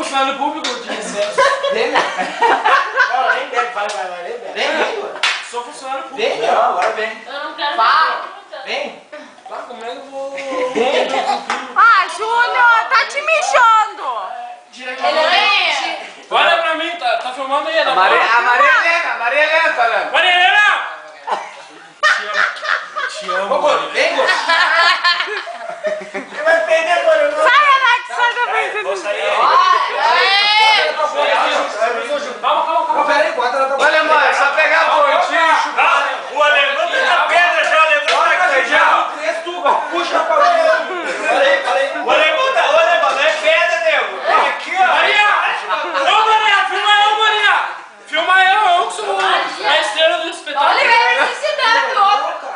funcionário público de recesso. Vem, né? Não, nem deve, vai, vem. Sou funcionário público. Vem, não, agora vem. Eu não quero Vem. Tá, como é que eu vou... Ah, Júnior, tá te mijando. Olha pra mim, tá filmando aí. A Maria Helena tá olhando. Maria Helena! Te amo, Maria. Vem, Gô. Você vai perder, Gô. Sai, Alex, sai da frente. Vou sair. Calma. Pera aí, bota ela. Olha, mãe, só pegar a pontinha e chutar. O alemão tá na pedra já, o alemão tá aqui já. Puxa pra mim. Falei. O alemão não é pedra, nego. É aqui, ó. Maria! Ô, Maria, filma eu, Maria. Filma eu que sou a estrela do espetáculo. Olha, ele me ensinando.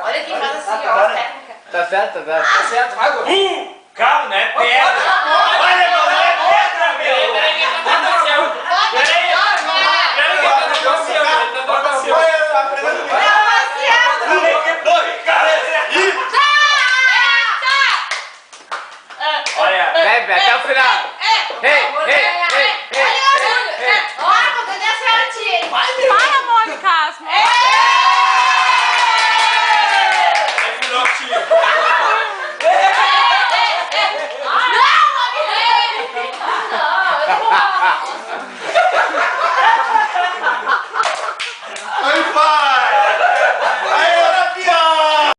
Olha quem faz assim, ó, as técnicas. Tá certo, tá certo. Vai, Gô. Calma, não é pedra. Olha, alemão, não é pedra, meu. Peraí, que aconteceu? Peraí, que aconteceu? Olha, Bebe, até o final. Ei. Para, Mônica. Não!